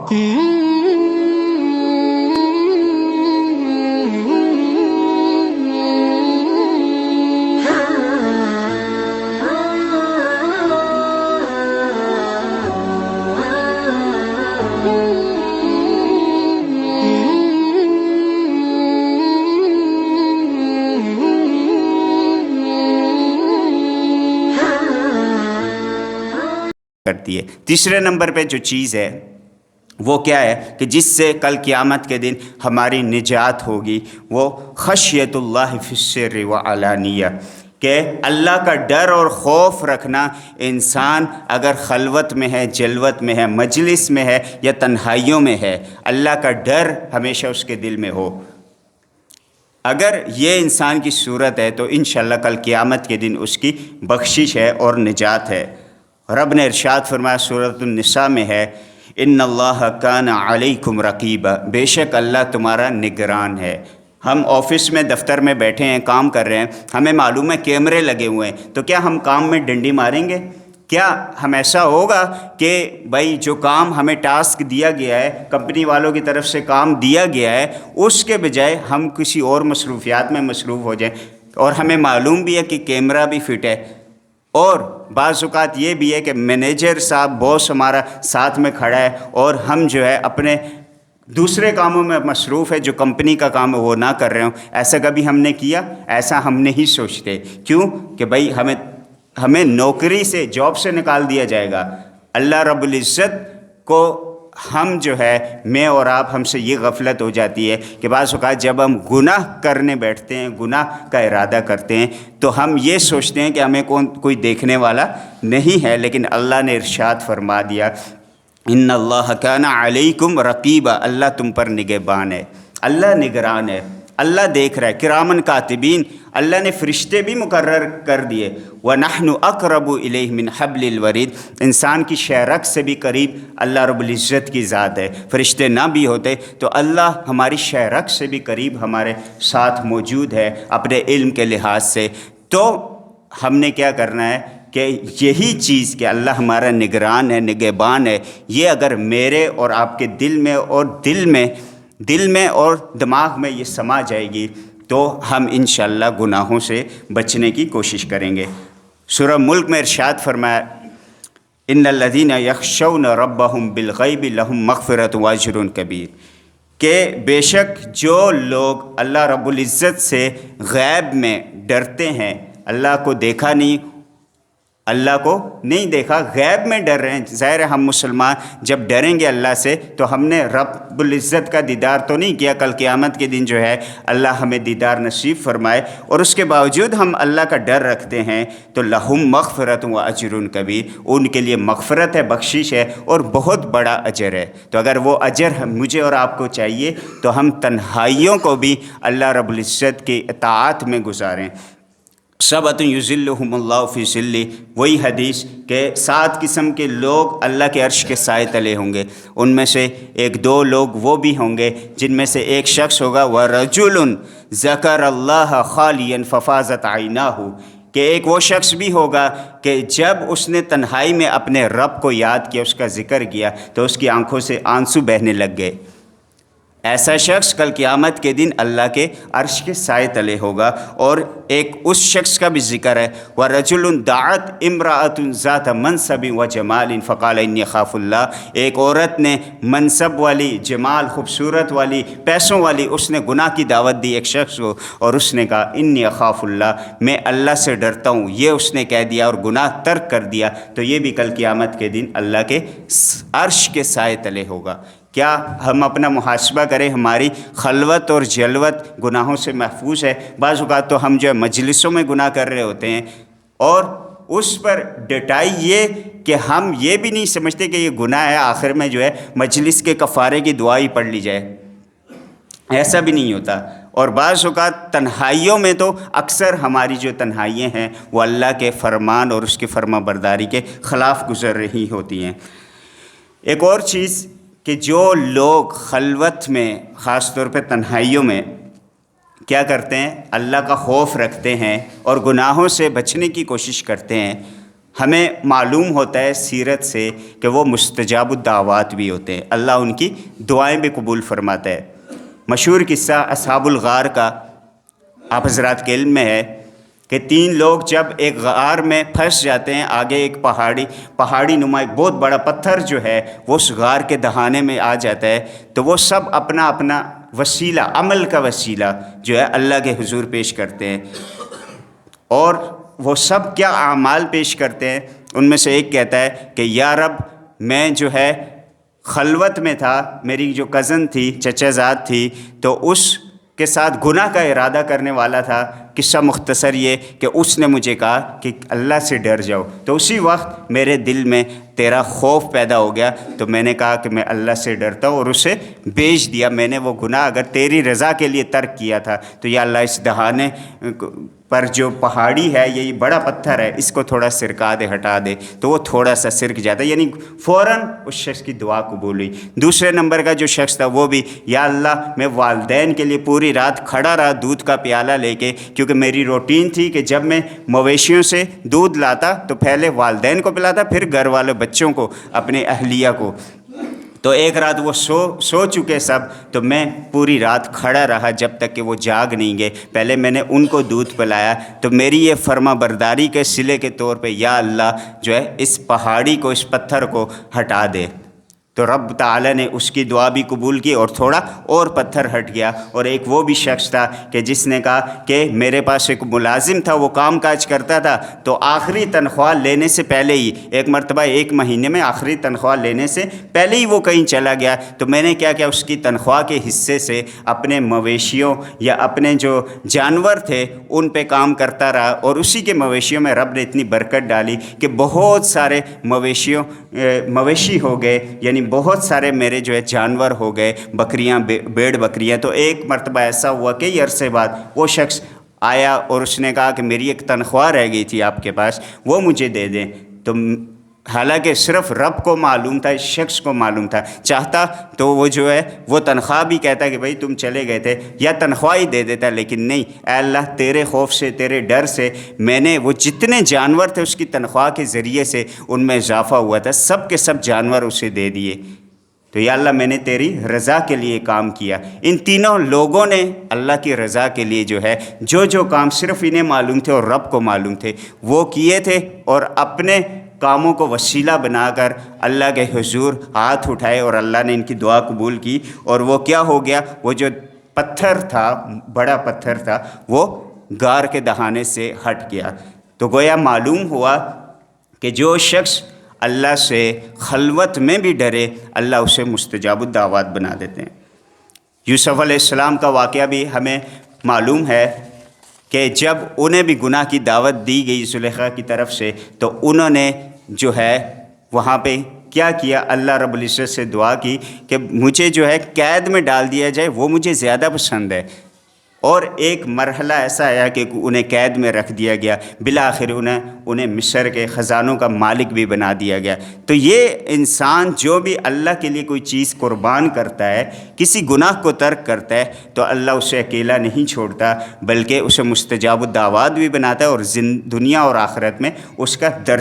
کرتی ہے۔ تیسرے نمبر پہ جو چیز ہے وہ کیا ہے کہ جس سے کل قیامت کے دن ہماری نجات ہوگی، وہ خشیت اللہ فی السر وعلانیہ، کہ اللہ کا ڈر اور خوف رکھنا۔ انسان اگر خلوت میں ہے، جلوت میں ہے، مجلس میں ہے یا تنہائیوں میں ہے، اللہ کا ڈر ہمیشہ اس کے دل میں ہو۔ اگر یہ انسان کی صورت ہے تو انشاءاللہ کل قیامت کے دن اس کی بخشش ہے اور نجات ہے۔ رب نے ارشاد فرمایا سورۃ النساء میں ہے، ان اللہ کان علیکم رقیبا، بے شک اللہ تمہارا نگران ہے۔ ہم آفس میں دفتر میں بیٹھے ہیں، کام کر رہے ہیں، ہمیں معلوم ہے کیمرے لگے ہوئے ہیں، تو کیا ہم کام میں ڈنڈی ماریں گے؟ کیا ہم ایسا ہوگا کہ بھائی جو کام ہمیں ٹاسک دیا گیا ہے، کمپنی والوں کی طرف سے کام دیا گیا ہے، اس کے بجائے ہم کسی اور مصروفیات میں مصروف ہو جائیں، اور ہمیں معلوم بھی ہے کہ کیمرہ بھی فٹ ہے، اور بعض اوقات یہ بھی ہے کہ مینیجر صاحب باس ہمارا ساتھ میں کھڑا ہے اور ہم جو ہے اپنے دوسرے کاموں میں مصروف ہے، جو کمپنی کا کام ہے وہ نہ کر رہے ہوں۔ ایسا کبھی ہم نے کیا؟ ایسا ہم نہیں سوچتے۔ کیوں کہ بھائی ہمیں نوکری سے، جاب سے نکال دیا جائے گا۔ اللہ رب العزت کو ہم جو ہے، میں اور آپ، ہم سے یہ غفلت ہو جاتی ہے کہ بعض اوقات جب ہم گناہ کرنے بیٹھتے ہیں، گناہ کا ارادہ کرتے ہیں، تو ہم یہ سوچتے ہیں کہ ہمیں کوئی دیکھنے والا نہیں ہے، لیکن اللہ نے ارشاد فرما دیا، ان اللہ کان علیکم رقیبا، اللہ تم پر نگہبان ہے، اللہ نگران ہے، اللہ دیکھ رہا ہے۔ کرامن کاتبین، اللہ نے فرشتے بھی مقرر کر دیے۔ وَنَحْنُ أَقْرَبُ إِلَيْهِ مِنْ حَبْلِ الْوَرِيدِ، انسان کی شہ رگ سے بھی قریب اللہ رب العزت کی ذات ہے۔ فرشتے نہ بھی ہوتے تو اللہ ہماری شہ رگ سے بھی قریب ہمارے ساتھ موجود ہے اپنے علم کے لحاظ سے۔ تو ہم نے کیا کرنا ہے کہ یہی چیز کہ اللہ ہمارا نگران ہے، نگہبان ہے، یہ اگر میرے اور آپ کے دل میں اور دماغ میں یہ سما جائے گی تو ہم انشاءاللہ گناہوں سے بچنے کی کوشش کریں گے۔ سورہ ملک میں ارشاد فرمایا، ان الذین یخشون ربہم بالغیب لہم مغفرۃ واجر کبیر، کہ بے شک جو لوگ اللہ رب العزت سے غیب میں ڈرتے ہیں، اللہ کو دیکھا نہیں، اللہ کو نہیں دیکھا، غیب میں ڈر رہے ہیں۔ ظاہر ہے ہم مسلمان جب ڈریں گے اللہ سے تو ہم نے رب العزت کا دیدار تو نہیں کیا۔ کل قیامت کے دن جو ہے اللہ ہمیں دیدار نصیب فرمائے، اور اس کے باوجود ہم اللہ کا ڈر رکھتے ہیں تو لہم مغفرۃ و اجر کبیر، ان کے لیے مغفرت ہے، بخشش ہے اور بہت بڑا اجر ہے۔ تو اگر وہ اجر مجھے اور آپ کو چاہیے تو ہم تنہائیوں کو بھی اللہ رب العزت کی اطاعت میں گزاریں۔ سبعۃ یظلھم اللہ فی ظلہ، وہی حدیث کہ 7 قسم کے لوگ اللہ کے عرش کے سائے تلے ہوں گے، ان میں سے 1-2 لوگ وہ بھی ہوں گے جن میں سے ایک شخص ہوگا وَرَجُلٌ ذَكَرَ اللَّهَ خَالِيًا فَفَاضَتْ عَيْنَاهُ، کہ ایک وہ شخص بھی ہوگا کہ جب اس نے تنہائی میں اپنے رب کو یاد کیا، اس کا ذکر کیا، تو اس کی آنکھوں سے آنسو بہنے لگ گئے۔ ایسا شخص کل قیامت کے دن اللہ کے عرش کے سائے تلے ہوگا۔ اور ایک اس شخص کا بھی ذکر ہے، وَرَجُلٌ دَعَتْ امْرَأَةٌ ذَاتَ مَنْصَبٍ وَجَمَالٍ فَقَالَ إِنِّي أَخَافُ اللَّهَ، ایک عورت نے منصب والی، جمال، خوبصورت والی، پیسوں والی، اس نے گناہ کی دعوت دی ایک شخص کو، اور اس نے کہا إِنِّي أَخَافُ اللَّهَ، میں اللہ سے ڈرتا ہوں، یہ اس نے کہہ دیا اور گناہ ترک کر دیا، تو یہ بھی کل قیامت کے دن اللہ کے عرش کے سائے تلے ہوگا۔ کیا ہم اپنا محاسبہ کریں، ہماری خلوت اور جلوت گناہوں سے محفوظ ہے؟ بعض اوقات تو ہم جو ہے مجلسوں میں گناہ کر رہے ہوتے ہیں، اور اس پر ڈٹائی یہ کہ ہم یہ بھی نہیں سمجھتے کہ یہ گناہ ہے، آخر میں جو ہے مجلس کے کفارے کی دعا ہی پڑھ لی جائے، ایسا بھی نہیں ہوتا۔ اور بعض اوقات تنہائیوں میں تو اکثر ہماری جو تنہائیاں ہیں وہ اللہ کے فرمان اور اس کی فرما برداری کے خلاف گزر رہی ہوتی ہیں۔ ایک اور چیز کہ جو لوگ خلوت میں، خاص طور پہ تنہائیوں میں کیا کرتے ہیں، اللہ کا خوف رکھتے ہیں اور گناہوں سے بچنے کی کوشش کرتے ہیں، ہمیں معلوم ہوتا ہے سیرت سے کہ وہ مستجاب الدعوات بھی ہوتے ہیں، اللہ ان کی دعائیں بھی قبول فرماتا ہے۔ مشہور قصہ اصحاب الغار کا آپ حضرات کے علم میں ہے کہ 3 لوگ جب ایک غار میں پھنس جاتے ہیں، آگے ایک پہاڑی نما ایک بہت بڑا پتھر جو ہے وہ اس غار کے دہانے میں آ جاتا ہے، تو وہ سب اپنا اپنا وسیلہ، عمل کا وسیلہ جو ہے اللہ کے حضور پیش کرتے ہیں، اور وہ سب کیا اعمال پیش کرتے ہیں؟ ان میں سے ایک کہتا ہے کہ یا رب، میں جو ہے خلوت میں تھا، میری جو کزن تھی، چچا زاد تھی، تو اس کے ساتھ گناہ کا ارادہ کرنے والا تھا۔ قصہ مختصر یہ کہ اس نے مجھے کہا کہ اللہ سے ڈر جاؤ، تو اسی وقت میرے دل میں تیرا خوف پیدا ہو گیا، تو میں نے کہا کہ میں اللہ سے ڈرتا ہوں، اور اسے بیچ دیا۔ میں نے وہ گناہ اگر تیری رضا کے لیے ترک کیا تھا تو یا اللہ اس دہانے پر جو پہاڑی ہے، یہ بڑا پتھر ہے، اس کو تھوڑا سرکا دے، ہٹا دے، تو وہ تھوڑا سا سرک جاتا ہے، یعنی فوراً اس شخص کی دعا قبول ہوئی۔ دوسرے نمبر کا جو شخص تھا وہ بھی، یا اللہ میں والدین کے لیے پوری رات کھڑا رہا دودھ کا پیالہ لے کے، کیونکہ میری روٹین تھی کہ جب میں مویشیوں سے دودھ لاتا تو پہلے والدین کو پلاتا، پھر گھر والے بچوں کو، اپنے اہلیہ کو۔ تو ایک رات وہ سو چکے سب، تو میں پوری رات کھڑا رہا جب تک کہ وہ جاگ نہیں گئے، پہلے میں نے ان کو دودھ پلایا۔ تو میری یہ فرما برداری کے صلے کے طور پہ یا اللہ جو ہے اس پہاڑی کو، اس پتھر کو ہٹا دے، تو رب تعالیٰ نے اس کی دعا بھی قبول کی اور تھوڑا اور پتھر ہٹ گیا۔ اور ایک وہ بھی شخص تھا کہ جس نے کہا کہ میرے پاس ایک ملازم تھا، وہ کام کاج کرتا تھا، تو آخری تنخواہ لینے سے پہلے ہی، ایک مرتبہ 1 مہینے میں آخری تنخواہ لینے سے پہلے ہی وہ کہیں چلا گیا، تو میں نے کیا اس کی تنخواہ کے حصے سے اپنے مویشیوں یا اپنے جو جانور تھے ان پہ کام کرتا رہا، اور اسی کے مویشیوں میں رب نے اتنی برکت ڈالی کہ بہت سارے مویشی ہو گئے، یعنی بہت سارے میرے جو ہے جانور ہو گئے، بکریاں، بیڑ بکریاں۔ تو ایک مرتبہ ایسا ہوا کہ عرصے بعد وہ شخص آیا اور اس نے کہا کہ میری ایک تنخواہ رہ گئی تھی آپ کے پاس، وہ مجھے دے دیں۔ تو حالانکہ صرف رب کو معلوم تھا، اس شخص کو معلوم تھا، چاہتا تو وہ جو ہے وہ تنخواہ بھی کہتا کہ بھائی تم چلے گئے تھے، یا تنخواہ ہی دے دیتا، لیکن نہیں، اے اللہ تیرے خوف سے، تیرے ڈر سے میں نے وہ جتنے جانور تھے اس کی تنخواہ کے ذریعے سے ان میں اضافہ ہوا تھا، سب کے سب جانور اسے دے دیے۔ تو یا اللہ میں نے تیری رضا کے لیے کام کیا۔ ان تینوں لوگوں نے اللہ کی رضا کے لیے جو ہے جو کام صرف انہیں معلوم تھے اور رب کو معلوم تھے وہ کیے تھے، اور اپنے کاموں کو وسیلہ بنا کر اللہ کے حضور ہاتھ اٹھائے، اور اللہ نے ان کی دعا قبول کی، اور وہ کیا ہو گیا، وہ جو پتھر تھا، بڑا پتھر تھا، وہ غار کے دہانے سے ہٹ گیا۔ تو گویا معلوم ہوا کہ جو شخص اللہ سے خلوت میں بھی ڈرے، اللہ اسے مستجاب الدعوات بنا دیتے ہیں۔ یوسف علیہ السلام کا واقعہ بھی ہمیں معلوم ہے کہ جب انہیں بھی گناہ کی دعوت دی گئی زلیخا کی طرف سے، تو انہوں نے جو ہے وہاں پہ کیا کیا، اللہ رب العزت سے دعا کی کہ مجھے جو ہے قید میں ڈال دیا جائے، وہ مجھے زیادہ پسند ہے۔ اور ایک مرحلہ ایسا آیا کہ انہیں قید میں رکھ دیا گیا، بالآخر انہیں مصر کے خزانوں کا مالک بھی بنا دیا گیا۔ تو یہ انسان جو بھی اللہ کے لیے کوئی چیز قربان کرتا ہے، کسی گناہ کو ترک کرتا ہے، تو اللہ اسے اکیلا نہیں چھوڑتا، بلکہ اسے مستجاب الدعوات بھی بناتا ہے، اور دنیا اور آخرت میں اس کا درجہ